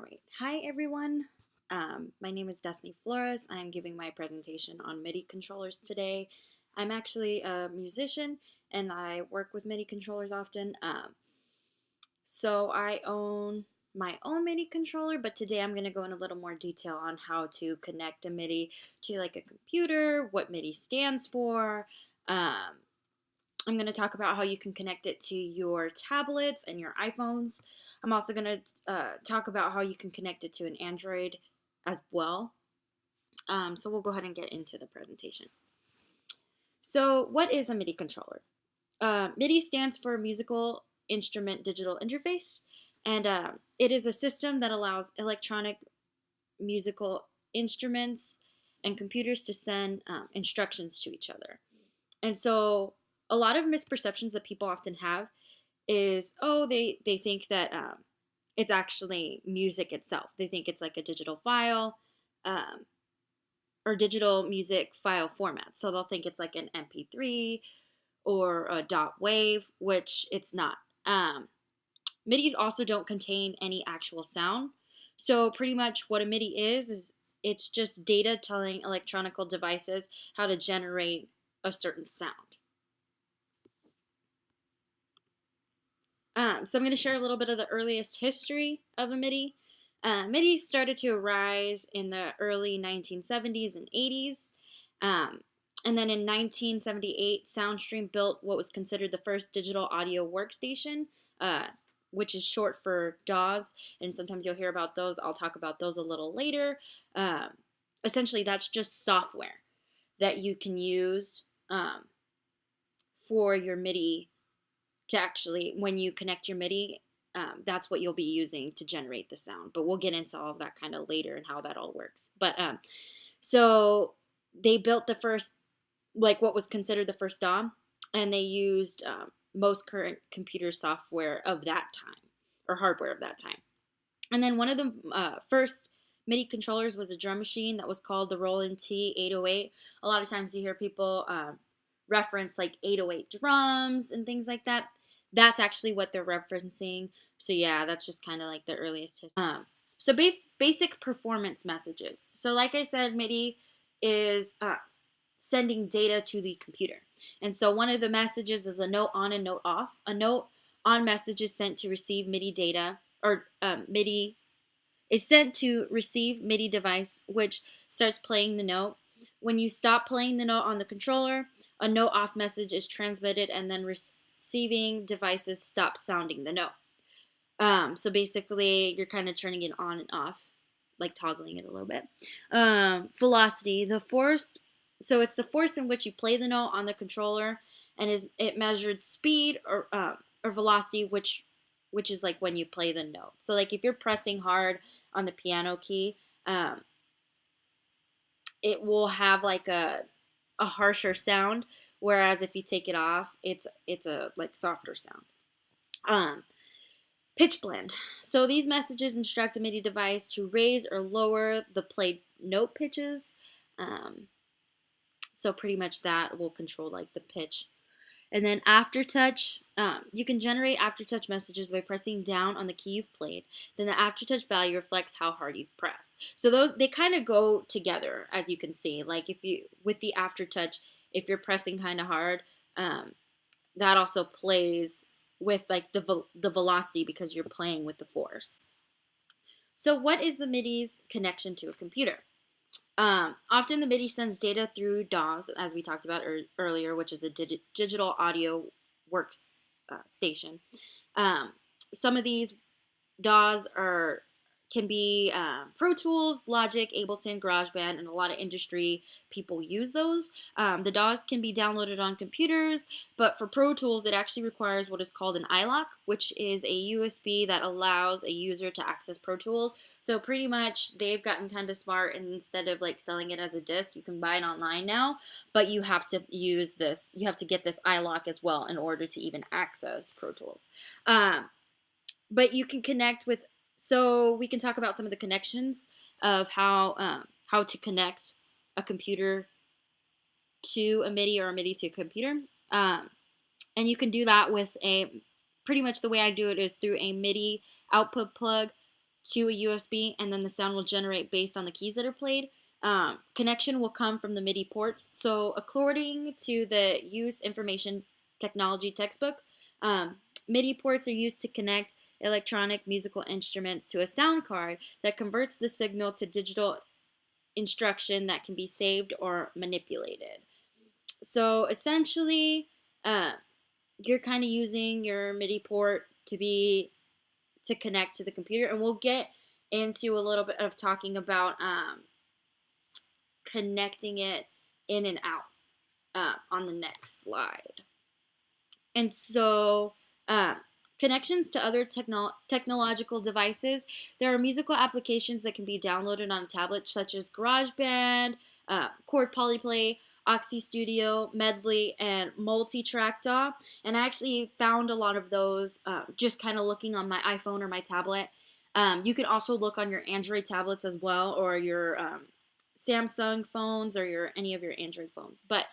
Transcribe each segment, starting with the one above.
right. Hi, everyone. My name is Destiny Flores. I'm giving my presentation on MIDI controllers today. I'm actually a musician and I work with MIDI controllers often. So I own my own MIDI controller, but today I'm going to go in a little more detail on how to connect a MIDI to like a computer, what MIDI stands for. I'm going to talk about how you can connect it to your tablets and your iPhones. I'm also going to talk about how you can connect it to an Android as well. So we'll go ahead and get into the presentation. So what is a MIDI controller? MIDI stands for Musical Instrument Digital Interface, and it is a system that allows electronic musical instruments and computers to send instructions to each other. And so a lot of misperceptions that people often have is, oh, they think that it's actually music itself. They think it's like a digital file um, or digital music file format. So they'll think it's like an MP3 or a dot wave, which it's not. MIDIs also don't contain any actual sound. So pretty much what a MIDI is it's just data telling electronic devices how to generate a certain sound. So I'm going to share a little bit of the earliest history of a MIDI. MIDI started to arise in the early 1970s and 80s. And then in 1978, Soundstream built what was considered the first digital audio workstation, which is short for DAWs. And sometimes you'll hear about those. I'll talk about those a little later. Essentially, that's just software that you can use for your MIDI to actually, when you connect your MIDI, that's what you'll be using to generate the sound. But we'll get into all of that kind of later and how that all works. But so they built the first, like what was considered the first DAW, and they used most current computer software of that time, or hardware of that time. And then one of the first MIDI controllers was a drum machine that was called the Roland T808. A lot of times you hear people reference like 808 drums and things like that. That's actually what they're referencing. So yeah, that's just kind of like the earliest history. So basic performance messages. So like I said, MIDI is sending data to the computer. And so one of the messages is a note on and note off. A note on message is sent to receive MIDI data, or MIDI is sent to receive MIDI device, which starts playing the note. When you stop playing the note on the controller, a note off message is transmitted, and then receiving devices stop sounding the note. So basically, you're kind of turning it on and off, like toggling it a little bit. Velocity, the force. So it's the force in which you play the note on the controller, and it measured speed or velocity, which is like when you play the note. So like if you're pressing hard on the piano key, it will have like a harsher sound, whereas if you take it off, it's a like softer sound. Pitch blend. So these messages instruct a MIDI device to raise or lower the played note pitches. So pretty much that will control like the pitch. And then aftertouch, you can generate aftertouch messages by pressing down on the key you've played. Then the aftertouch value reflects how hard you've pressed. So those, they kind of go together, as you can see. Like if you, with the aftertouch, if you're pressing kind of hard, that also plays with like the velocity because you're playing with the force. So what is the MIDI's connection to a computer? Often the MIDI sends data through DAWs, as we talked about earlier, which is a digital audio works station. Some of these DAWs can be Pro Tools, Logic, Ableton, GarageBand, and a lot of industry people use those. The DAWs can be downloaded on computers, but for Pro Tools, it actually requires what is called an iLock, which is a USB that allows a user to access Pro Tools. So pretty much they've gotten kind of smart, and instead of like selling it as a disc, you can buy it online now, but you have to use this, you have to get this iLock as well in order to even access Pro Tools. But you can connect with, so we can talk about some of the connections of how to connect a computer to a MIDI or a MIDI to a computer. And you can do that with pretty much the way I do it is through a MIDI output plug to a USB, and then the sound will generate based on the keys that are played. Connection will come from the MIDI ports. So according to the Use Information Technology textbook, MIDI ports are used to connect electronic musical instruments to a sound card that converts the signal to digital instruction that can be saved or manipulated. So essentially, you're kind of using your MIDI port to connect to the computer, and we'll get into a little bit of talking about connecting it in and out on the next slide. And so, connections to other technological devices. There are musical applications that can be downloaded on a tablet, such as GarageBand, Chord Polyplay, Oxy Studio, Medley, and Multitrack DAW. And I actually found a lot of those just kind of looking on my iPhone or my tablet. You can also look on your Android tablets as well, or your Samsung phones, or any of your Android phones. But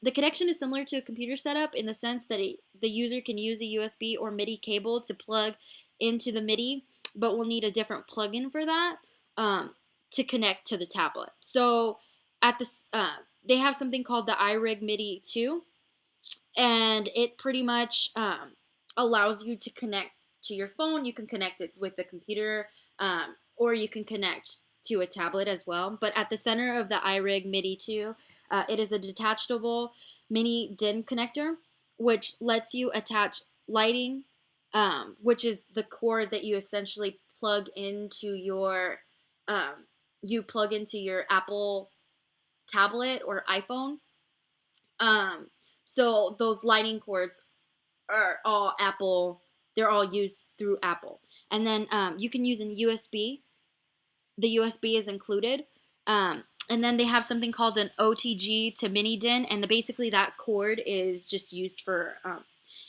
the connection is similar to a computer setup in the sense that the user can use a USB or MIDI cable to plug into the MIDI, but will need a different plugin for that to connect to the tablet. So at this, they have something called the iRig MIDI 2, and it pretty much allows you to connect to your phone. You can connect it with the computer, or you can connect to a tablet as well. But at the center of the iRig MIDI 2, it is a detachable mini DIN connector, which lets you attach lighting, which is the cord that you essentially plug into your Apple tablet or iPhone. So those lighting cords are all Apple. They're all used through Apple. And then you can use an USB. The USB is included. And then they have something called an OTG to mini DIN, and basically that cord is just used for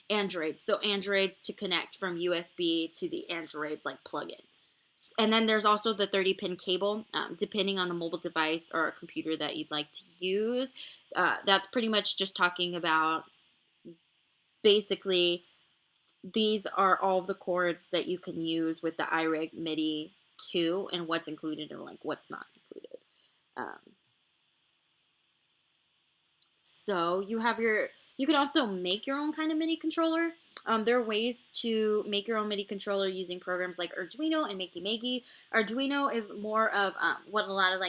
Androids. So Androids to connect from USB to the Android plug-in. And then there's also the 30-pin cable, depending on the mobile device or computer that you'd like to use. That's pretty much just talking about basically these are all of the cords that you can use with the iRig MIDI 2 and what's included and what's not included. So you can also make your own kind of MIDI controller. There are ways to make your own MIDI controller using programs like Arduino and Makey. Arduino is more of what a lot of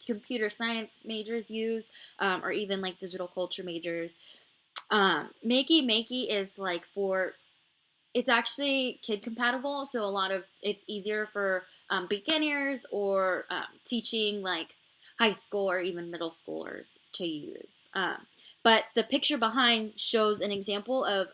computer science majors use, or even digital culture majors. Makey is it's actually kid compatible, so it's easier for beginners or teaching high school or even middle schoolers to use. But the picture behind shows an example of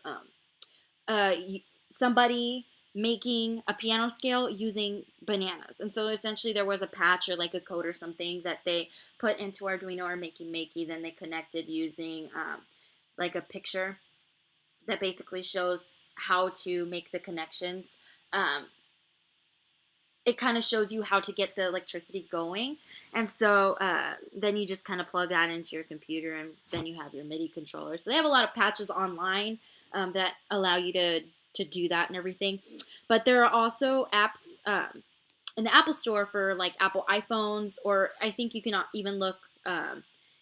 somebody making a piano scale using bananas. And so essentially there was a patch or a code or something that they put into Arduino or Makey. Then they connected using a picture that basically shows how to make the connections. It kind of shows you how to get the electricity going. And so then you just kind of plug that into your computer, and then you have your MIDI controller. So they have a lot of patches online that allow you to do that and everything. But there are also apps in the Apple Store for Apple iPhones, or I think you can even look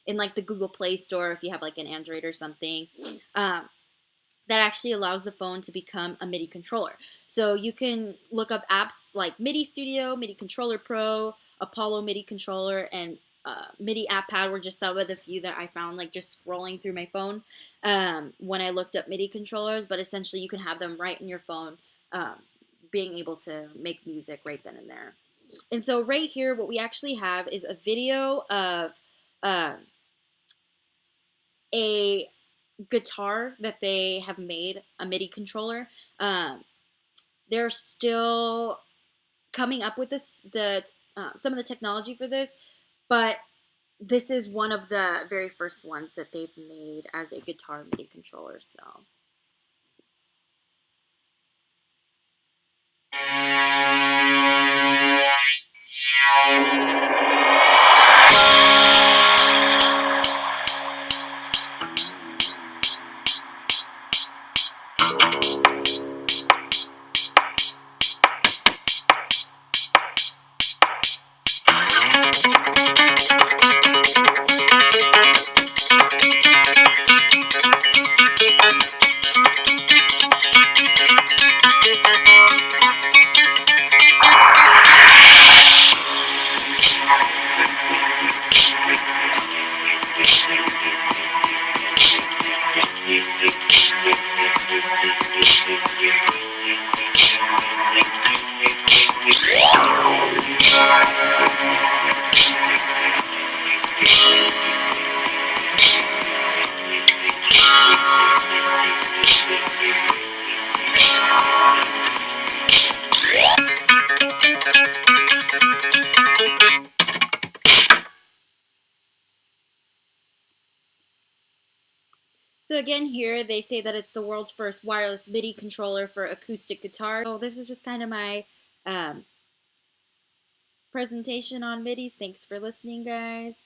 in the Google Play Store if you have an Android or something. That actually allows the phone to become a MIDI controller. So you can look up apps like MIDI Studio, MIDI Controller Pro, Apollo MIDI Controller, and MIDI App Pad were just some of the few that I found just scrolling through my phone when I looked up MIDI controllers. But essentially you can have them right in your phone, being able to make music right then and there. And so right here what we actually have is a video of a guitar that they have made, a MIDI controller. They're still coming up with some of the technology for this, but this is one of the very first ones that they've made as a guitar MIDI controller. So So again, here they say that it's the world's first wireless MIDI controller for acoustic guitar. So this is just kind of my presentation on MIDIs. Thanks for listening, guys.